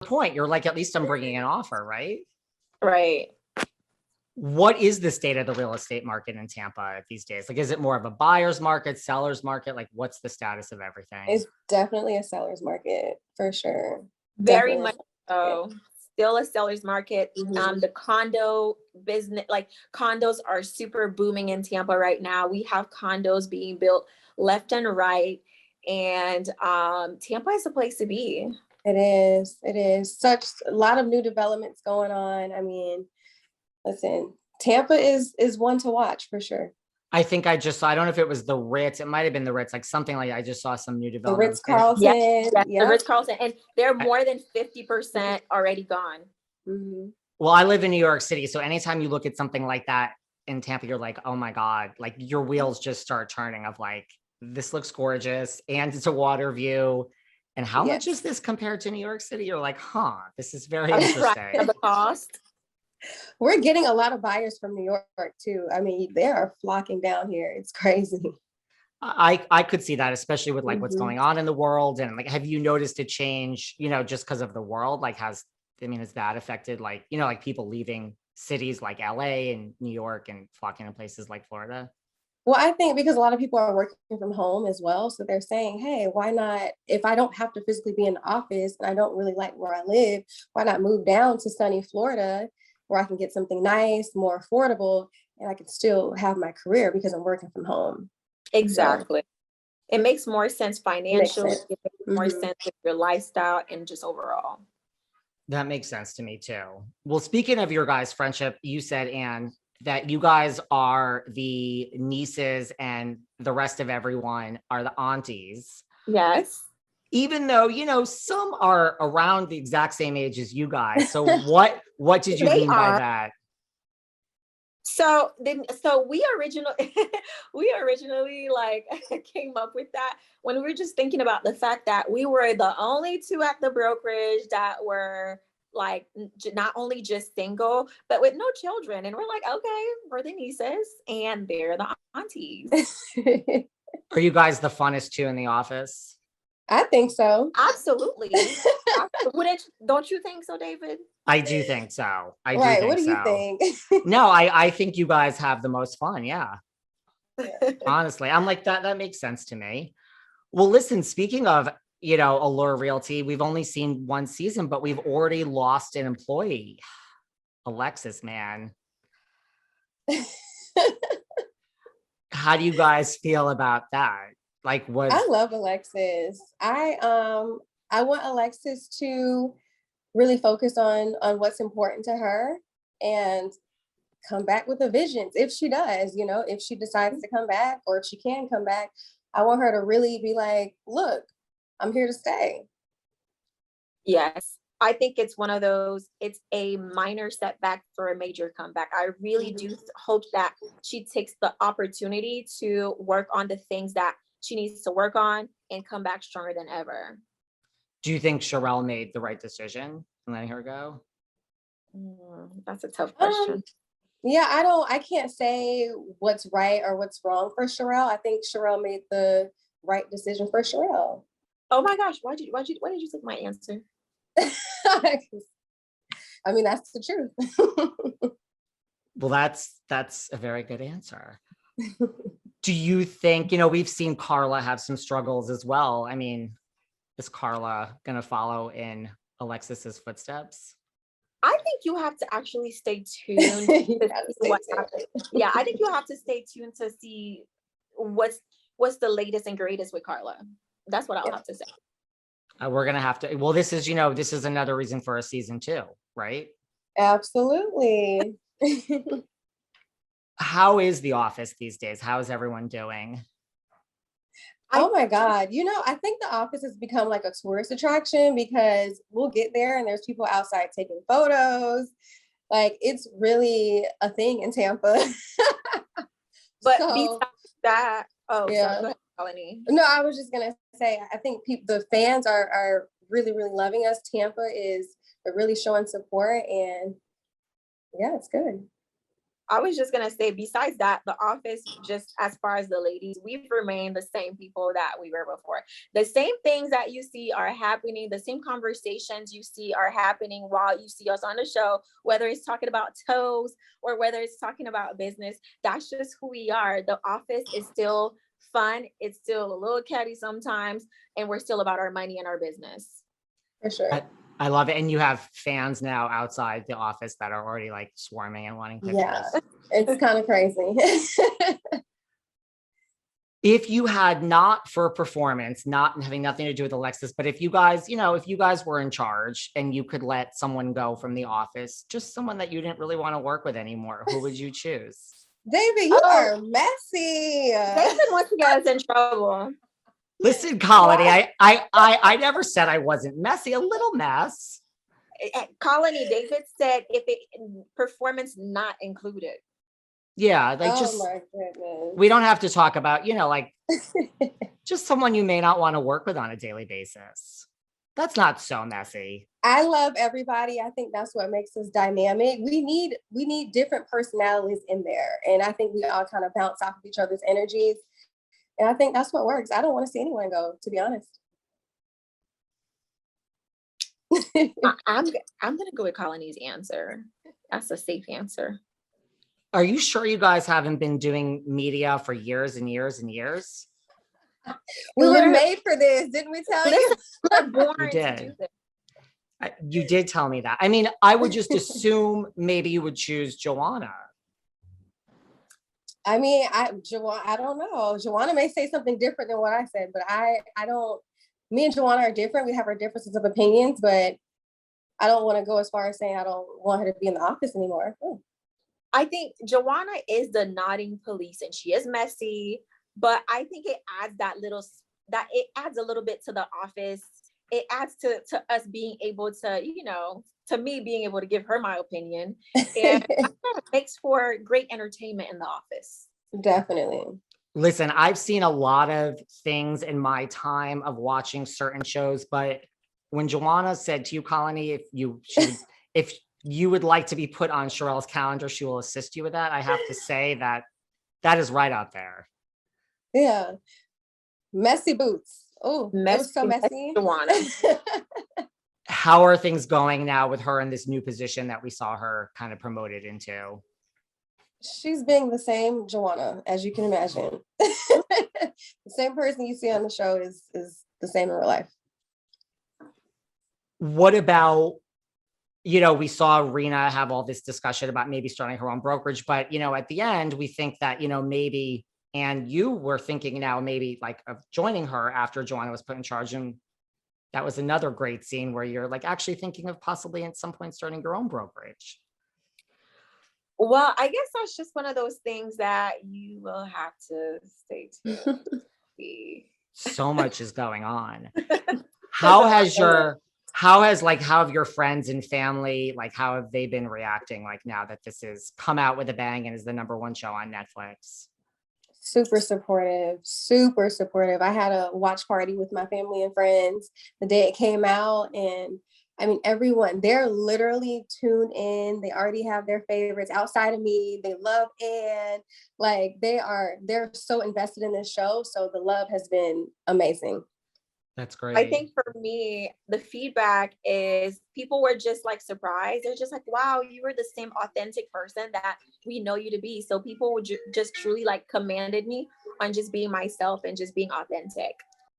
point. You're like, at least I'm bringing an offer, right? Right. What is the state of the real estate market in Tampa these days? Like, is it more of a buyer's market, seller's market? Like, what's the status of everything? It's definitely a seller's market for sure. Very Definitely. much so. Still a seller's market. The condo business, like condos are super booming in Tampa right now. We have condos being built left and right. And Tampa is a place to be. It is. It is. Such a lot of new developments going on. I mean, listen, Tampa is one to watch for sure. I think I don't know if it was the Ritz. It might have been the Ritz, like something like I just saw some new The development. Ritz-Carlton. Yes, the Ritz-Carlton. And they're more than 50% already gone. Well, I live in New York City. So anytime you look at something like that in Tampa, you're like, oh my God, like your wheels just start turning of like, this looks gorgeous and it's a water view. And how much is this compared to New York City? You're like, huh, this is very interesting. Right, the cost. We're getting a lot of buyers from New York too. I mean, they are flocking down here. It's crazy. I could see that, especially with like what's going on in the world. And like, have you noticed a change, just because of the world? Like has that affected like, like people leaving cities like LA and New York and flocking to places like Florida? Well, I think because a lot of people are working from home as well. So they're saying, hey, why not, if I don't have to physically be in the office and I don't really like where I live, why not move down to sunny Florida where I can get something nice, more affordable, and I can still have my career because I'm working from home. Exactly. So, it makes more sense financially. It makes more sense with your lifestyle and just overall. That makes sense to me too. Well, speaking of your guys' friendship, you said, Anne, that you guys are the nieces and the rest of everyone are the aunties. Yes. Even though, some are around the exact same age as you guys. So what did you mean by that? So we originally like came up with that when we were just thinking about the fact that we were the only two at the brokerage that were like not only just single but with no children, and we're like, okay, we're the nieces and they're the aunties. Are you guys the funnest two in the office? I think so. Absolutely. Don't you think so, David? I do think so. What do you think? No, I think you guys have the most fun. Yeah. Honestly, I'm like that makes sense to me. Well, listen, speaking of, Allure Realty, we've only seen one season, but we've already lost an employee. Alexis, man. How do you guys feel about that? Like, I love Alexis. I want Alexis to really focus on what's important to her and come back with a vision. If she does, if she decides to come back or if she can come back, I want her to really be like, look, I'm here to stay. Yes. I think it's one of those, it's a minor setback for a major comeback. I really do hope that she takes the opportunity to work on the things that she needs to work on and come back stronger than ever. Do you think Sharelle made the right decision in letting her go? That's a tough question. Yeah, I can't say what's right or what's wrong for Sharelle. I think Sharelle made the right decision for Sharelle. Oh my gosh, why did you take my answer? I mean, that's the truth. Well, that's a very good answer. Do you think, we've seen Karla have some struggles as well. I mean, is Karla going to follow in Alexis's footsteps? I think you have to actually stay tuned to see what happens. Yeah, I think you have to stay tuned to see what's the latest and greatest with Karla. That's what I'll have to say. We're going to have to, well, this is another reason for a season 2, right? Absolutely. How is the office these days? How is everyone doing? Oh my God. I think the office has become like a tourist attraction because we'll get there and there's people outside taking photos. Like it's really a thing in Tampa. But besides that, yeah. Sorry, Melanie. No, I was just gonna say, I think the fans are really, really loving us. Tampa is really showing support, and yeah, it's good. I was just gonna say, besides that, the office, just as far as the ladies, we've remained the same people that we were before. The same things that you see are happening, the same conversations you see are happening while you see us on the show, whether it's talking about toes or whether it's talking about business. That's just who we are. The office is still fun, it's still a little catty sometimes, and we're still about our money and our business. For sure. I love it. And you have fans now outside the office that are already like swarming and wanting pictures. Yeah, it's kind of crazy. If you had, not for performance, not having nothing to do with Alexis, but if you guys, if you guys were in charge and you could let someone go from the office, just someone that you didn't really want to work with anymore, who would you choose? David, you are messy. David wants to get us in trouble. Listen, Colony, I never said I wasn't messy. A little mess. Colony, David said if it performance not included. Yeah, like Oh just my goodness. we don't have to talk about, like just someone you may not want to work with on a daily basis. That's not so messy. I love everybody. I think that's what makes us dynamic. We need different personalities in there. And I think we all kind of bounce off of each other's energies. And I think that's what works. I don't want to see anyone go, to be honest. I'm gonna go with Colony's answer. That's a safe answer. Are you sure you guys haven't been doing media for years and years and years? We were made for this, didn't we tell you? We're born You to did. do this. You did tell me that. I mean, I would just assume maybe you would choose Juawana. I mean, I don't know. Juawana may say something different than what I said, but I don't, me and Juawana are different. We have our differences of opinions, but I don't want to go as far as saying I don't want her to be in the office anymore. Ooh. I think Juawana is the nodding police and she is messy, but I think it adds it adds a little bit to the office. It adds to us being able to, to me being able to give her my opinion, and it makes for great entertainment in the office. Definitely. Listen, I've seen a lot of things in my time of watching certain shows, but when Juawana said to you, Colony, if you would like to be put on Sharelle's calendar, she will assist you with that. I have to say that is right out there. Yeah. Messy boots. Oh, it was so messy. Juawana. How are things going now with her in this new position that we saw her kind of promoted into? She's being the same Juawana, as you can imagine. The same person you see on the show is the same in real life. What about, we saw Rena have all this discussion about maybe starting her own brokerage, but, at the end, we think that, maybe, and you were thinking now maybe like of joining her after Juawana was put in charge. And that was another great scene where you're like actually thinking of possibly at some point starting your own brokerage. Well, I guess that's just one of those things that you will have to stay tuned. So much is going on. How have your friends and family, like, how have they been reacting? Like now that this has come out with a bang and is the #1 show on Netflix? Super supportive, super supportive. I had a watch party with my family and friends the day it came out. And I mean, everyone, they're literally tuned in. They already have their favorites outside of me. They love Anne. Like they're so invested in this show. So the love has been amazing. That's great. I think for me, the feedback is people were just like surprised. They're just like, wow, you were the same authentic person that we know you to be. So people would just truly like commanded me on just being myself and just being authentic.